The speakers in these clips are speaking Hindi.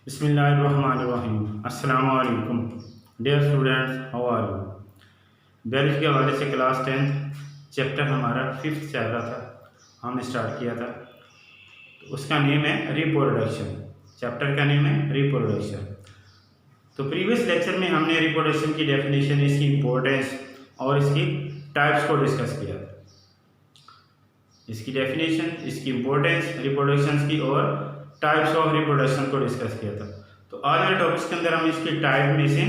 बिस्मिल्लाहिर्रहमानिर्रहीम। अस्सलामु अलैकुम dear students, how are you. Biology के हवाले से क्लास 10th चैप्टर हमारा 5th चल रहा था, हमने स्टार्ट किया था। तो उसका नेम है रिप्रोडक्शन। चैप्टर का नेम है रिप्रोडक्शन। तो प्रीवियस लेक्चर में हमने रिप्रोडक्शन की डेफिनेशन, इसकी इम्पोर्टेंस और इसकी टाइप्स को डिस्कस किया था। इसकी डेफिनेशन, इसकी इम्पोर्टेंस, रिप्रोडक्शन की और टाइप्स ऑफ रिप्रोडक्शन को डिस्कस किया था। तो आज के टॉपिक्स के अंदर हम इसकी टाइप में से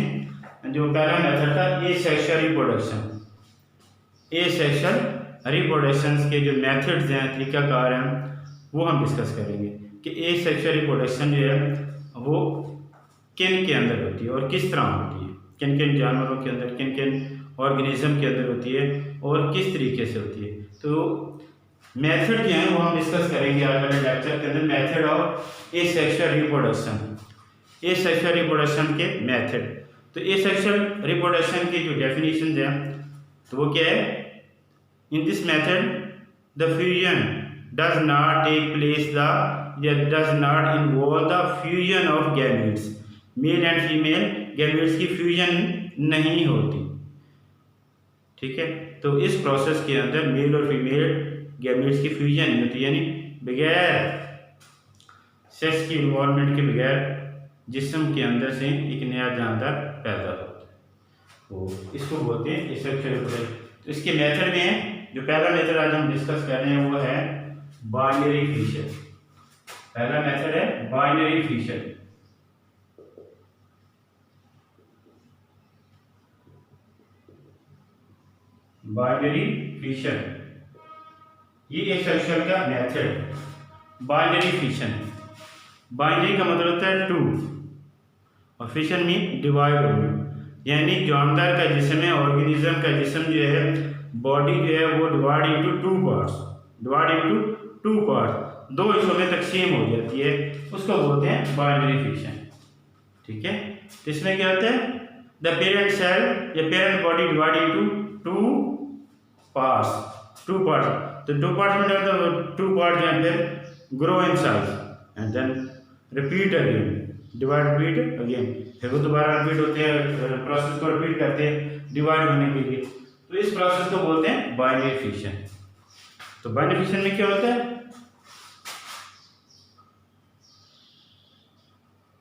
जो पहला मेथड था एसेक्सुअल रिप्रोडक्शन, एसेक्सुअल रिप्रोडक्शन के जो मेथड्स हैं, तरीकाकार हैं, वो हम डिस्कस करेंगे कि एसेक्सुअल रिप्रोडक्शन जो है वो किन के अंदर होती है और किस तरह होती है, किन किन जानवरों के अंदर, किन किन ऑर्गेनिज्म के अंदर होती है और किस तरीके से होती है। तो मेथड क्या है वो हम डिस्कस करेंगे आज वाले लेक्चर के अंदर। Method of asexual reproduction, asexual reproduction के मेथड। तो एसेक्सुअल रिप्रोडक्शन की जो डेफिनेशन है तो वो क्या है, in this method the fusion does not take place does not involve the fusion of gametes, male and female gametes की फ्यूजन नहीं होती। ठीक है, तो इस प्रोसेस के अंदर मेल और फीमेल गैमेट्स की फ्यूजन नहीं होती, यानी बगैर सेक्स की इन्वॉल्वमेंट के बगैर जिस्म के अंदर से एक नया जानदार पैदा होता है, तो इसको बोलते हैं एसेक्सुअल रिप्रोडक्शन। तो इसके मेथड में जो पहला मेथड आज हम डिस्कस कर रहे हैं वो है बाइनरी फिशन। पहला मेथड है बाइनरी फिशन। बाइनरी फिशन ये एसेक्सुअल का मेथड। बाइनरी फिशन, बाइनरी का मतलब होता है टू और फिशन में डिवाइड होना, यानी जानदार का जिस्म है, ऑर्गेनिज्म का जिस्म जो है, बॉडी जो है वो divide into two parts, divide into two parts, दो हिस्सों में तकसीम हो जाती है, उसको बोलते हैं बाइनरी फिशन। ठीक है, तो इसमें क्या होता है, द पेरेंट सेल या parent body divide into two parts, two parts. तो टू पार्ट में टू पार्ट जो है फिर grow in size and then repeat again, divide repeat again, फिर वो दोबारा रिपीट होते हैं, प्रोसेस को रिपीट करते हैं डिवाइड होने के लिए। तो इस प्रोसेस को बोलते हैं बाइनरी फिशन। तो बाइनरी फिशन में क्या होता है,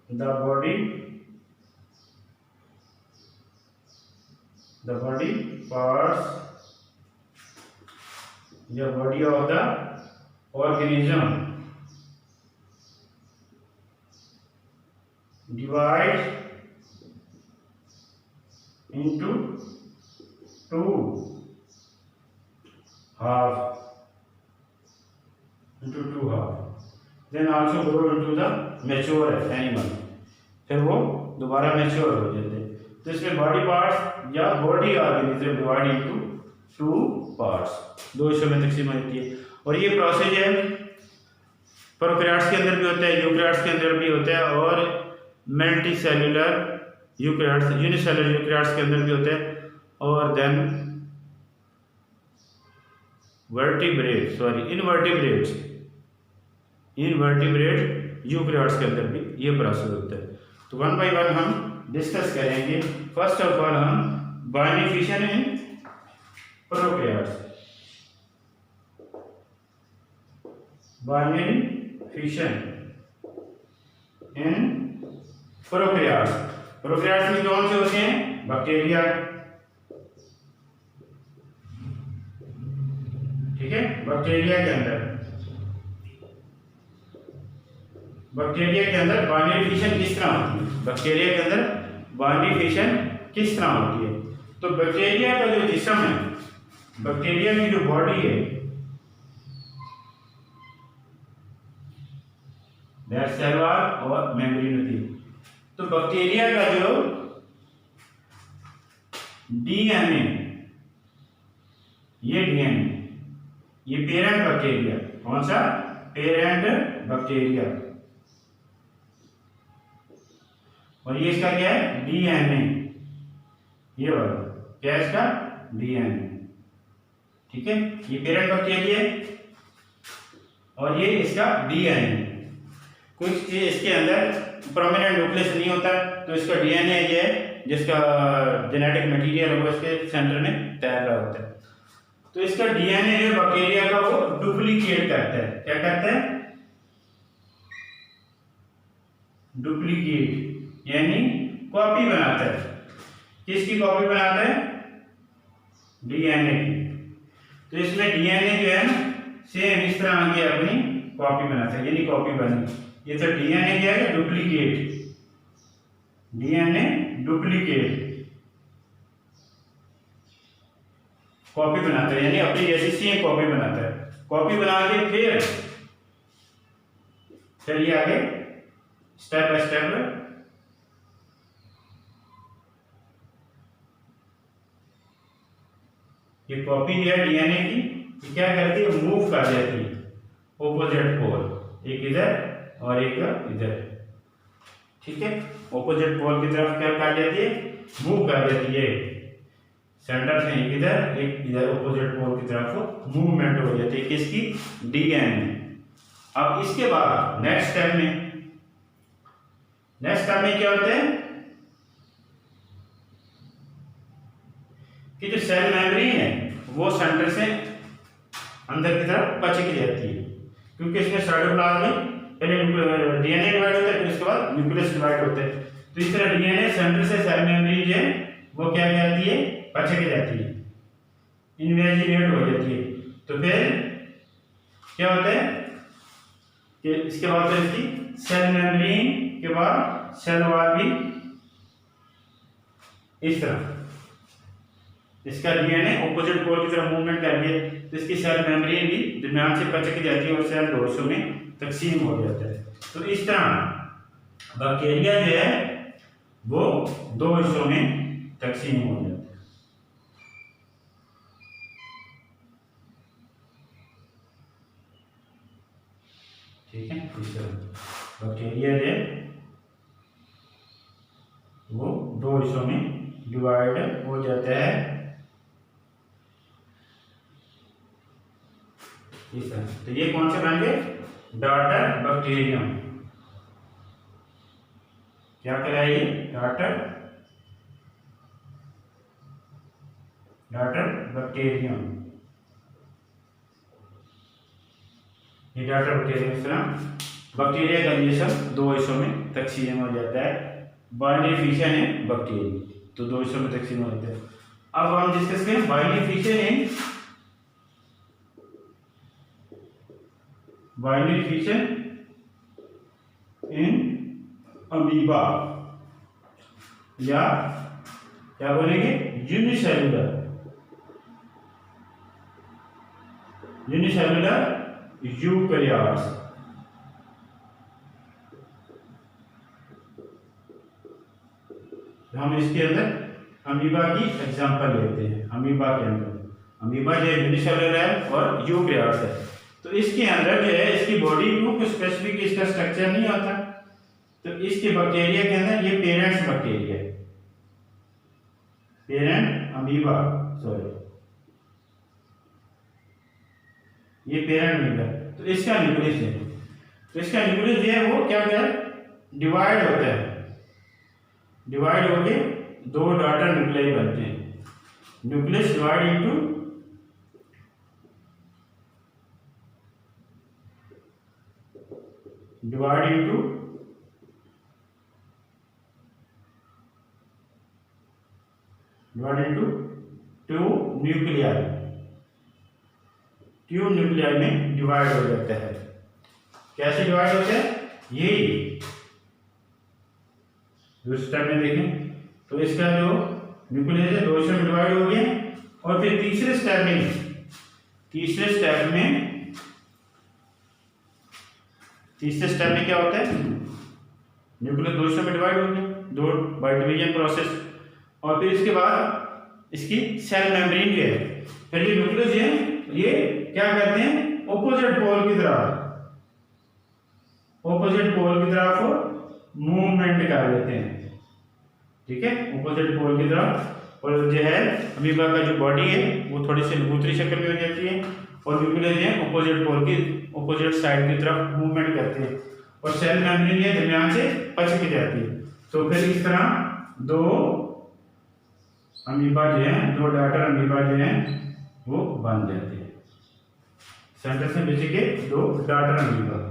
the body parts the body of the organism divide into two half, then also grow into the mature animal, फिर वो दोबारा मैच्योर हो जाते हैं। तो इसमें बॉडी पार्ट्स या body organism divide into two parts, दो हिस्सों में तकसीम होती है। और ये प्रोसेस है प्रोकैरियोट्स के अंदर भी होता है, यूकैरियोट्स के अंदर भी होता है, और multi cellular eukaryotes, unicellular eukaryotes के अंदर भी होता है, और देन इनवर्टिब्रेट यूकैरियोट्स के अंदर भी ये प्रोसेस होता है। तो वन बाय वन हम डिस्कस करेंगे। फर्स्ट ऑफ ऑल हम binary fission in prokaryotes, binary fission in prokaryotes. Prokaryotes में कौन से होते हैं, बैक्टीरिया, ठीक है, बैक्टीरिया के अंदर बाइनरी फिशन किस तरह होती है, बैक्टीरिया के अंदर बाइनरी फिशन किस तरह होती है। तो बैक्टीरिया का जो जिस्म है, बैक्टीरिया की जो बॉडी है, सेल वॉल और मेम्ब्रेन होती है। तो बैक्टीरिया का जो डीएनए, ये डीएनए, ये पेरेंट बैक्टीरिया, कौन सा, पेरेंट बैक्टीरिया, और ये इसका क्या है, डीएनए, ये वाला क्या है इसका, डीएनए। ठीक है, ये पेरेंट बैक्टीरिया और ये इसका डीएनए। कुछ इसके अंदर प्रोमिनेंट न्यूक्लियस नहीं होता तो इसका डीएनए जो है जिसका जेनेटिक मटेरियल है वो इसके सेंटर में तैर रहा होता है। तो इसका डीएनए जो बैक्टीरिया का वो डुप्लीकेट करता है। क्या करता है? डुप्लीकेट यानी कॉपी बनाता है। किसकी कॉपी बनाता है? डीएनए की। तो इसमें डीएनए जो है ना सेम इस तरह आगे अपनी कॉपी बनाता है, यानी कॉपी बनी। ये तो डीएनए क्या है? डुप्लीकेट। डीएनए डुप्लीकेट कॉपी बनाता है, यानी अपनी जैसी सेम कॉपी बनाता है। कॉपी बना के फिर चलिए आगे स्टेप बाय स्टेप। ये कॉपी जो है डीएनए की, ये क्या करती है? मूव कर देती है ऑपोजिट पोल, एक इधर और एक इधर। ठीक है, ऑपोजिट पोल की तरफ क्या कर देती है? मूव कर देती है। सेंटर से एक इधर ऑपोजिट पोल की तरफ मूवमेंट हो जाती है। किसकी? डीएनए। अब इसके बाद नेक्स्ट स्टेप में क्या होता है कि जो सेल मेम्ब्रेन है वो सेंटर से अंदर की तरफ पचक जाती है, क्योंकि इसमें साइटोप्लाज्म में पहले डीएनए डिवाइड होता है, फिर उसके बाद न्यूक्लियस डिवाइड होता है। तो इस तरह डीएनए सेंटर से सेल मेम्ब्रेन जो है वो क्या कहती है? पचक जाती है, इन्वेजिनेट हो जाती है। तो फिर क्या होता है कि इसके बाद तो इसकी सेल मेम्ब्रेन के बाद सेल वॉल भी इस तरह इसका डीएनए ऑपोजिट पोल की तरफ मूवमेंट कर दिया, तो इसकी सेल मेम्ब्रेन भी दरमियान से पचक जाती है और सेल दो हिस्सों में तकसीम हो जाता है। तो इस तरह बैक्टीरिया जो है वो दो हिस्सों में तकसीम हो जाता है। ठीक है, इस तरह बैक्टीरिया जो है वो दो हिस्सों में डिवाइड हो जाता है। इस तरह। तो ये कौन से बन गए? Daughter bacterium. क्या कहलाएगी? Daughter bacterium. ये डॉटर बैक्टीरियम। इस तरह बैक्टीरिया का ये सब दो हिस्सों में तकसीम हो जाता है। बाइनरी फिशन है बैक्टीरिया, तो दो हिस्सों में तकसीम हो जाता है। अब हम डिस्कस करें बाइनरी फिशन है। बाइनरी फिशन इन अमीबा, या क्या बोलेंगे? Unicellular eukaryotes. हम इसके अंदर अमीबा की एग्जांपल लेते हैं। अमीबा के अंदर अमीबा जो यूनिसेलुलर है और यूकैरियोट्स है। तो इसके अंदर जो है इसकी बॉडी को कुछ स्पेसिफिक इसका स्ट्रक्चर नहीं होता। तो इसके बैक्टीरिया के अंदर ये पेरेंट्स बैक्टीरिया है, पेरेंट अमीबा, सॉरी ये पेरेंट अमीबा। तो इसका न्यूक्लियस है, तो इसका न्यूक्लियस जो है वो क्या है? डिवाइड होता है। डिवाइड होके दो डॉटर न्यूक्लियाई बनते हैं। Nucleus divide into two nuclei. Tube nuclei में डिवाइड हो जाता है। कैसे डिवाइड होता है? यही दूसरे स्टेप में देखें तो इसका जो न्यूक्लियस है दो हिस्सों में डिवाइड हो गया। और फिर तीसरे स्टेप में क्या होता है? न्यूक्लियस दो हिस्सों में डिवाइड हो गया, दो बाय डिवीजन प्रोसेस। और फिर इसके बाद इसकी सेल मेम्ब्रेन जो है, फिर ये न्यूक्लियस है ये क्या करते हैं? ऑपोजिट पोल की तरफ मूवमेंट कर देते हैं। ठीक है, ऑपोजिट पोल की तरफ। और जो है अमीबा का जो बॉडी है वो थोड़ी सी लघुतरी शक्ल में हो जाती है और न्यूक्लियस है ऑपोजिट पोल की ऑपोजिट साइड की तरफ मूवमेंट करते हैं। और सेल मेम्ब्रेन ये दरमियान से पचक जाती है। तो फिर इस तरह दो अमीबा जो है, दो डॉटर अमीबा जो है वो बन जाते हैं। सेंटर से पीछे के दो डॉटर अमीबा बन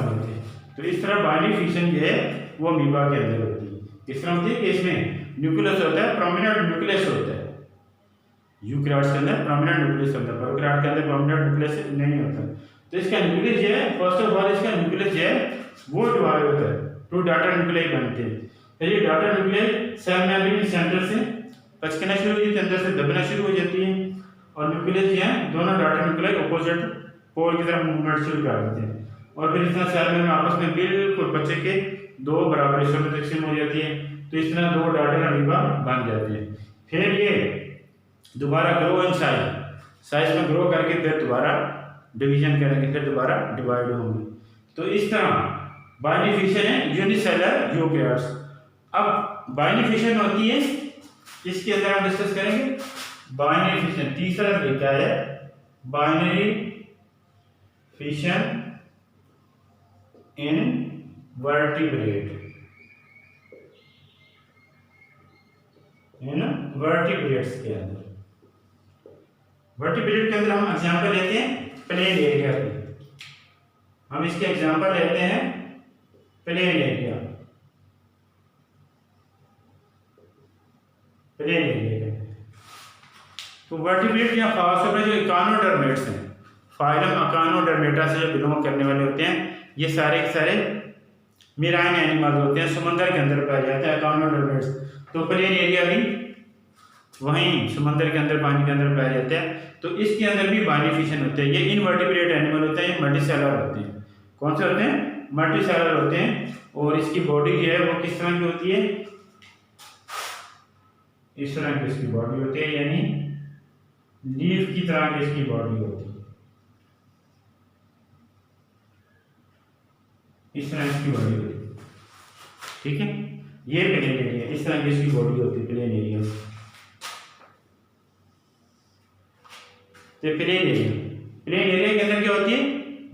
जाते हैं। तो इस तरह बाइनरी फिशन जो है वो अमीबा के अंदर होती है। किस तरह होती है कि इसमें न्यूक्लियस होता है, प्रोमिनेंट न्यूक्लियस होता है। यूकैरियोट्स के अंदर प्रोमिनेंट न्यूक्लियस होता है, प्रोकैरियोट के अंदर प्रोमिनेंट न्यूक्लियस नहीं होता। तो इसका न्यूक्लियस जो है, फर्स्ट ऑफ ऑल इसका न्यूक्लियस जो है वो डिवाइड होता है, टू डॉटर न्यूक्लियाई बनते हैं। फिर ये daughter nuclei cell membrane centre से पचकना शुरू हो जाती है, अंदर से दबना शुरू हो जाती है, और न्यूक्लियस जो है दोनों डॉटर न्यूक्लियाई ऑपोजिट पोल की तरफ मूवमेंट शुरू कर देते हैं। और फिर इस तरह सेल मेम्ब्रेन आपस में बिल्कुल बच्चे के दो बराबर हिस्सों में तकसीम हो जाती है। तो इस तरह दो डॉटर अमीबा बन जाती है। फिर ये दोबारा ग्रो इन साइज में ग्रो करके फिर दोबारा डिवीजन करेंगे, फिर दोबारा डिवाइड होंगे। तो इस तरह बाइनरी फिशन है यूनिसेलर यूकैरियोट्स। अब बाइनरी फिशन होती है, इसके अंदर हम डिस्कस करेंगे बाइनरी फिशन। तीसरा तरीका है binary fission in vertebrate. In vertebrates के अंदर, वर्टिब्रेट के अंदर हम एग्जांपल लेते हैं प्लेन एरिया की। हम इसके एग्जांपल लेते हैं प्लेन एरिया। तो वर्टिब्रेट या खास तौर पर जो इकानोडर्मेट्स हैं, फाइलम अकानोडर्मेटा से जो बिलोंग करने वाले होते हैं, ये सारे के सारे मेराइन एनिमल होते हैं, समंदर के अंदर पाए जाते हैं अकानोडर्मेट्स। तो प्लेन एरिया भी वहीं समंदर के अंदर, पानी के अंदर पाए जाते हैं। तो इसके अंदर भी बाइनरी फिशन होते हैं। ये इनवर्टिब्रेट एनिमल होते हैं, ये मल्टीसेलर होते हैं। कौन से होते हैं? मल्टीसेलर होते हैं। और इसकी बॉडी जो है वो किस तरह की होती है? इस तरह की इसकी बॉडी होती है, यानी लीफ की तरह की इसकी बॉडी होती है। इस तरह इसकी बॉडी होती है, ठीक है। ये प्लेन एरिया, इस तरह की इसकी बॉडी होती है प्लेन एरिया। तो प्लेन एरिया के अंदर क्या होती है?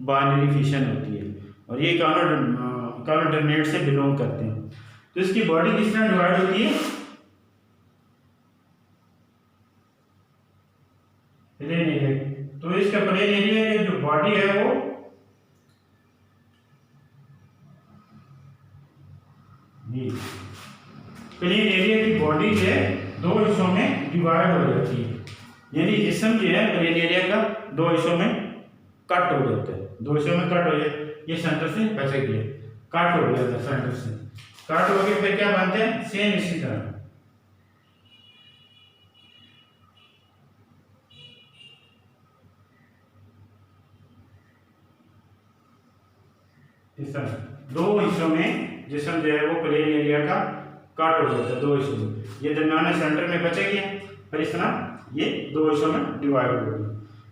बाइनरी फिशन होती है। और ये इकानोडर्मेट से बिलोंग करते हैं। तो इसकी बॉडी किस तरह डिवाइड होती है? Plain area. तो इसका प्लेन एरिया की जो बॉडी है वो प्लेन एरिया की बॉडी जो है दो हिस्सों में डिवाइड हो जाती है, यानी जिस्म जो है प्लेन एरिया का दो हिस्सों में कट हो जाता है। दो हिस्सों में कट हो जाए, ये सेंटर से बचा गया, कट हो गया था सेंटर से, कट हो गए फिर क्या बनते हैं? सेम इसी तरह इस तरह दो हिस्सों में जिस्म जो है वो प्लेन एरिया का कट हो जाता है दो हिस्सों में। ये दरमियाना सेंटर में बचे गए, फिर इस तरह ये दो हिस्सों में डिवाइड हो गए।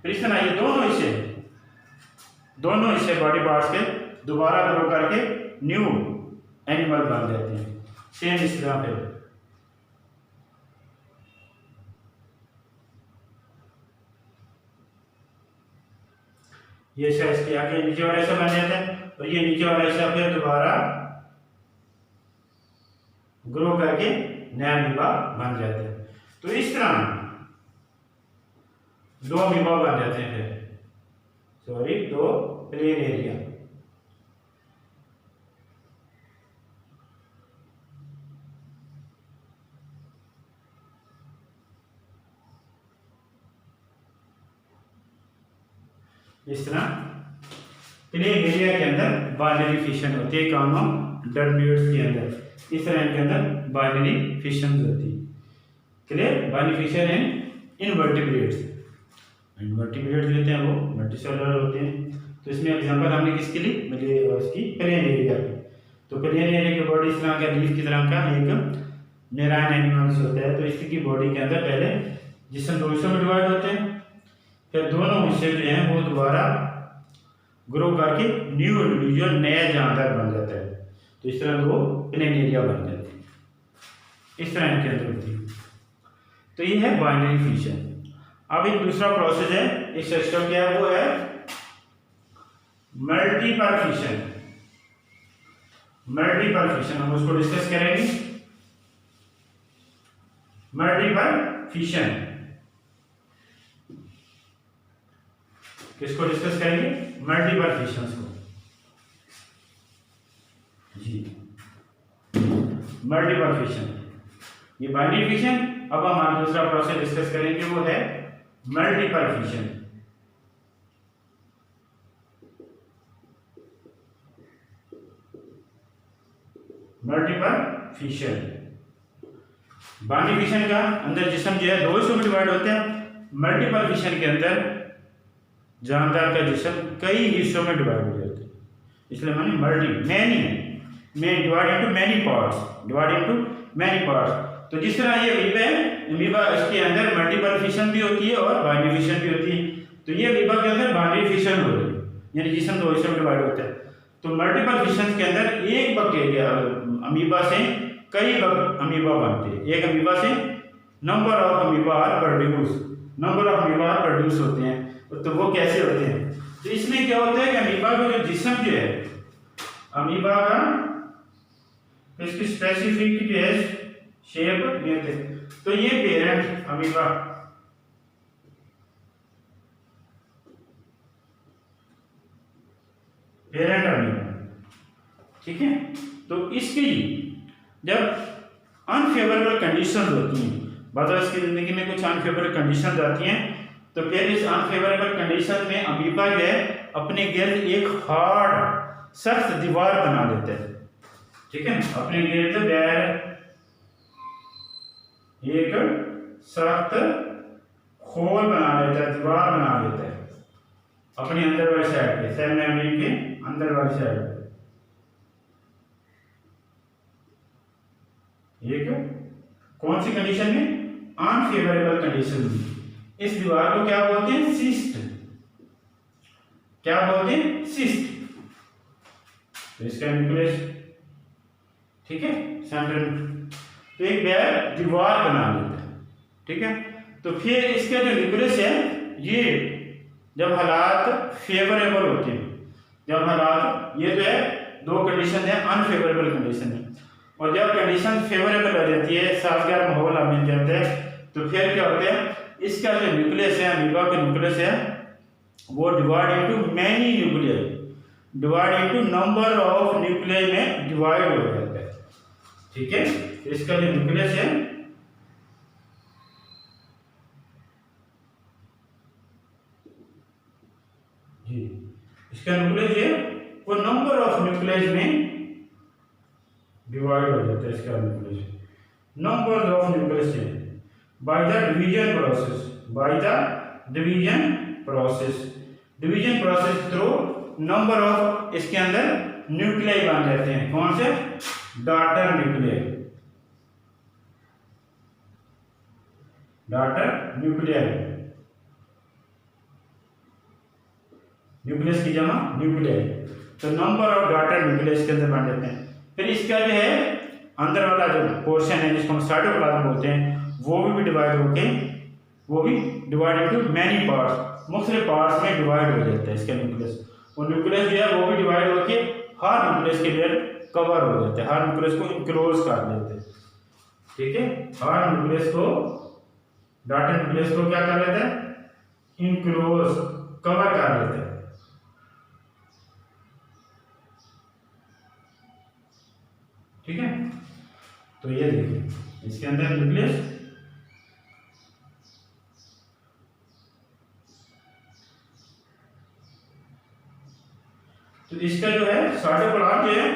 फिर इस तरह ये दोनों हिस्से बॉडी पार्ट्स के दोबारा ग्रो करके न्यू एनिमल बन जाते हैं। सेम इस तरह पे ये साइज के आगे नीचे वाला हिस्सा बन जाता है, और ये नीचे वाला हिस्सा फिर दोबारा ग्रो करके नया अमीबा बन जाता है। तो इस तरह दो अमीबा बन जाते हैं, दो प्लेन एरिया। इस तरह प्लेन एरिया के अंदर बाइनरी फिशन होती है, इकानोडर्मेट्स के अंदर इस तरह के अंदर बाइनरी फिशन होती है। क्लियर? बाइनरी फिशन है इनवर्टिब्रेट्स। इनवर्टिब्रेट्स जो होते हैं वो मल्टीसेलुलर होते हैं। तो इसमें एग्जांपल हमने किसके लिए मिले? उसकी प्लेन एरिया की। तो प्लेन एरिया की बॉडी इस तरह का लीफ की तरह का एक मेराइन एनिमल्स होता है। तो इसकी बॉडी के अंदर पहले जिस्म दो हिस्सों में डिवाइड होते हैं, फिर दोनों हिस्से जो हैं वो दोबारा ग्रो करके न्यू इंडिविजुअल नया जानदार बन जाता है। तो इस तरह दो प्लेन एरिया बन जाते हैं, इस तरह इनके अंदर होती है। तो ये है बाइनरी फिशन। अब एक दूसरा प्रोसेस है इस सिस्टम क्या है, वो है मल्टीपल फिशन। मल्टीपल फिशन हम उसको डिस्कस करेंगे। मल्टीपल फिशन किसको डिस्कस करेंगे, मल्टीपल फिशन को जी। मल्टीपल फिशन ये बाइनरी फिशन। अब हम दूसरा प्रोसेस डिस्कस करेंगे, वो है multiple fission. Multiple fission binary fission का अंदर जिस्म जो है दो हिस्सों में डिवाइड होते हैं। मल्टीपल फिशन के अंदर जानदार का जिस्म कई हिस्सों में डिवाइड हो जाते हैं, इसलिए मैंने मल्टी मैनी में divide into many parts, divide into many parts. तो जिस तरह ये अमीबा है, अमीबा इसके अंदर मल्टीपल फिशन भी होती है और बाइनरी फिशन भी होती है। तो ये अमीबा के अंदर बाइनरी फिशन हो रही है, यानी जिस्म दो हिस्सों में डिवाइड होता है। तो मल्टीपल फिशन के अंदर एक बैक्टीरिया अमीबा से कई अमीबा बनते हैं। एक अमीबा से number of amoeba are produce, number of amoeba are produce होते हैं। तो वो कैसे होते हैं, तो इसमें क्या होता है कि अमीबा का जो जिस्म जो है, अमीबा का इसकी स्पेसिफिक जो है शेप ये थे। तो ये पेरेंट अमीबा पेरेंट अमीबा, ठीक है। तो इसकी जब अनफेवरेबल कंडीशन होती हैं, मतलब इसकी जिंदगी में कुछ अनफेवरेबल कंडीशन आती हैं, तो फिर इस अनफेवरेबल कंडीशन में अमीबा जो है अपने गिर्द एक हार्ड सख्त दीवार बना देता है, ठीक है। अपने गिर्द गैर एक सख्त खोल बना लेता है, दीवार बना लेता है अपने अंदर वाली साइड पे, सेल मेम्ब्रेन के अंदर वाली साइड पे। एक कौन सी कंडीशन में, अनफेवरेबल कंडीशन में। इस दीवार को क्या बोलते हैं, सिस्ट। क्या बोलते हैं, सिस्ट। तो इसका न्यूक्लियस, ठीक है, सेंटर तो एक गैर दीवार बना लेता है, ठीक है। तो फिर इसका जो न्यूक्लियस है, ये जब हालात फेवरेबल होते हैं, जब हालात ये जो है दो कंडीशन है अनफेवरेबल कंडीशन है, और जब कंडीशन फेवरेबल हो जाती है, साजगार माहौल मिल जाता है, तो फिर क्या होता है, इसका जो न्यूक्लियस है, अमीबा का न्यूक्लियस है, वो divide into many nuclear, divide into number of nuclear में डिवाइड हो जाता है, ठीक है। इसका जो न्यूक्लियस है जी, इसका न्यूक्लियस है वो नंबर ऑफ न्यूक्लियस में डिवाइड हो जाता है। इसका न्यूक्लियस नंबर ऑफ न्यूक्लियस है by the division process, by the division process, division process through number of इसके अंदर न्यूक्लियाई बन जाते हैं। कौन से, daughter nuclei, daughter nuclei, nucleus की जमा न्यूक्लियाई। तो नंबर ऑफ डॉटर न्यूक्लियस के अंदर बन जाते हैं। फिर इसका जो है अंदर वाला जो पोर्शन है जिसको हम साइटोप्लाज्म बोलते हैं, वो भी डिवाइड होके, वो भी डिवाइड इनटू मैनी पार्ट्स, मुख्तलिफ पार्ट्स में डिवाइड हो जाता है इसका न्यूक्लियस। और न्यूक्लियस जो है वो भी डिवाइड होके हर न्यूक्लियस के लेयर कवर हो जाते हैं, हर न्यूक्लियस को इनक्लोज कर देते हैं, ठीक है। हर न्यूक्लियस को, डॉटर न्यूक्लियस को क्या कर लेते हैं, इनक्लोज, कवर कर लेते हैं, ठीक है। तो ये देखिए इसके अंदर न्यूक्लियस, तो इसका जो है साइटोप्लाज्म जो है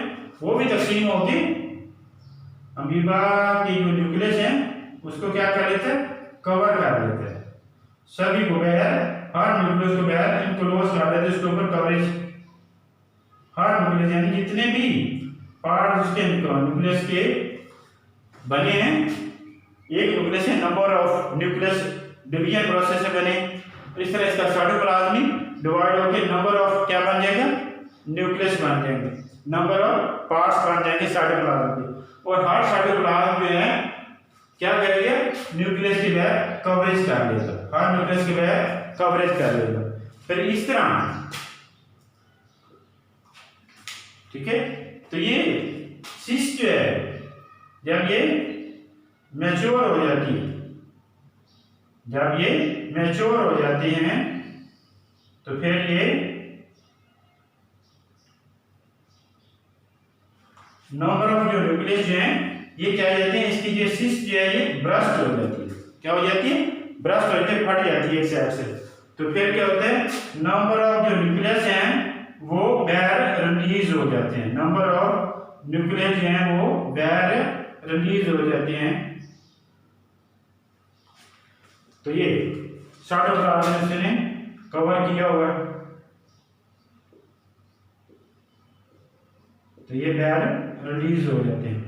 वो भी तकसीम होगी, अमीबा की जो न्यूक्लियस है उसको क्या कर लेते हैं, कवर कर लेते हैं, सभी को बगैर, हर न्यूक्लियस को बगैर इनक्लोज कर देते हैं, उसके ऊपर कवरेज, हर न्यूक्लियस यानी जितने भी पार्ट उसके न्यूक्लियस के बने हैं, एक न्यूक्लियस है, number of nucleus division process से बने। इस तरह इसका साइटोप्लाज्म डिवाइड होकर नंबर ऑफ क्या बन जाएगा, न्यूक्लियस बन जाएंगे, नंबर ऑफ पार्ट्स बन जाएंगे साइटोप्लाज्म के। और हर साइटोप्लाज्म जो है क्या करेगा, न्यूक्लियस के बाहर कवरेज कर लेगा, हर न्यूक्लियस के बाहर कवरेज कर लेगा। फिर इस तरह, ठीक है। तो ये सिस जो है जब ये मैच्योर हो जाती है, जब ये मैच्योर हो जाती हैं तो फिर ये नंबर ऑफ जो न्यूक्लियस जो है ये क्या हो जाते हैं, इसकी जो सिस जो है ये ब्रस्ट हो जाती है। क्या हो जाती है? ब्रस्ट हो जाती है, फट जाती है एक साइड से। तो फिर क्या होता है, नंबर ऑफ जो न्यूक्लियस हैं वो बाहर रिलीज हो जाते हैं, नंबर ऑफ न्यूक्लियस जो हैं वो बाहर रिलीज हो जाते हैं। तो ये साइटोप्लाज्म ने कवर किया हुआ है, तो ये बाहर रिलीज हो जाते हैं।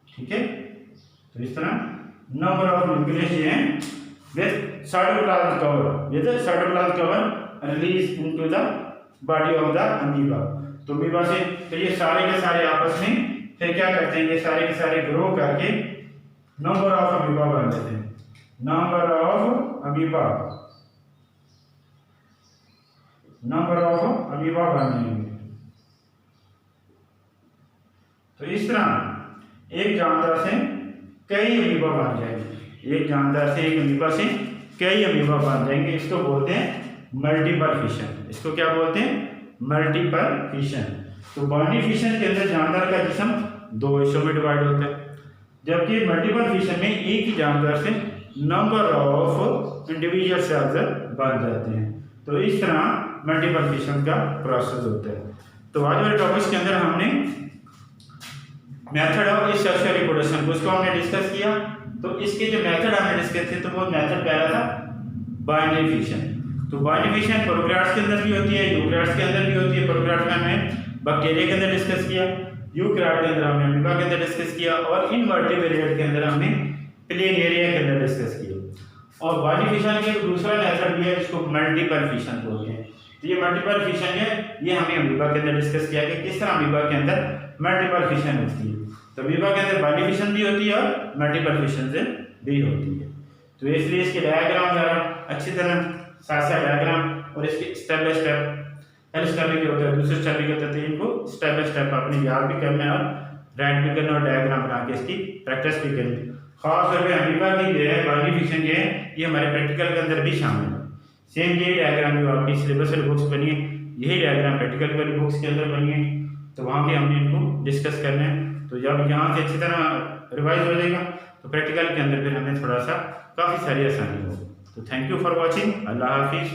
ठीक है। तो इस तरह नंबर ऑफ न्यूक्लियस जो हैं with cytoplasm cover release into the body of the amoeba. तो अमीबा से फिर ये सारे के सारे आपस में फिर क्या करते हैं, ये सारे के सारे ग्रो करके नंबर ऑफ अमीबा बन जाते हैं, नंबर ऑफ अमीबा बन जाएंगे। तो इस तरह एक जानदार से कई अमीबा बन जाएंगे, एक जानदार से एक अमीबा से कई अमीबा बन जाएंगे। इसको बोलते हैं मल्टीपल फिशन। इसको क्या बोलते हैं? Multiple fission. तो बाइनरी फिशन के अंदर जानदार का जिस्म दो हिस्सों में डिवाइड होता है, जबकि मल्टीपल फिशन में एक ही जानदार से नंबर ऑफ इंडिविजुअल सेल्स बन जाते हैं। तो इस तरह मल्टीपल फिशन का प्रोसेस होता है। तो आज वाले टॉपिक्स के अंदर हमने मेथड ऑफ सेक्सुअल रिप्रोडक्शन को उसको हमने डिस्कस किया। तो इसके जो मेथड हमने डिस्कस थे, तो वो मेथड पहला था बाइनरी फिशन। तो बाइनरी फिशन प्रोकैरियोट्स के अंदर भी होती है, यूकैरियोट्स के अंदर भी होती है। प्रोकैरियोट में हमने बैक्टीरिया के अंदर डिस्कस किया, यूकैरियोट के अंदर हमने अमीबा के अंदर डिस्कस किया, और इनवर्टिब्रेट के अंदर हमने प्लेनेरिया के अंदर डिस्कस किया। और बाइनरी फिशन के दूसरा मेथड भी है जिसको मल्टीपल फिशन बोलते हैं। तो ये मल्टीपल फिशन है, ये हमने अमीबा के अंदर डिस्कस किया कि किस तरह अमीबा के अंदर मल्टीपल फिशन होती है। तो अमीबा के अंदर बाइनरी फिशन भी होती है और मल्टीपल फिशन से भी होती है। तो इसलिए इसके डायग्राम जरा अच्छी तरह साथ डायग्राम और इसके स्टेप बाय स्टेप, पहले स्टेप में क्या होता है, दूसरे स्टेप में क्या होता है, तो इनको स्टेप बाय स्टेप अपने याद भी करना है और राइट भी करना और डायग्राम बना के इसकी प्रैक्टिस भी करनी। खास तौर पर अमीबा की जो है बाइनरी फिशन जो है ये हमारे प्रैक्टिकल के अंदर भी शामिल है। सेम यही डायग्राम जो आपकी सिलेबस वाली बुक्स बनी है, यही डायग्राम प्रैक्टिकल वाली बुक्स के अंदर बनी है। तो वहाँ भी हमने इनको डिस्कस करना है। तो जब यहाँ से अच्छी तरह रिवाइज हो जाएगा तो प्रैक्टिकल के अंदर फिर हमें थोड़ा सा काफ़ी सारी आसानी होगी। तो थैंक यू फॉर वॉचिंग। अल्लाह हाफिज़।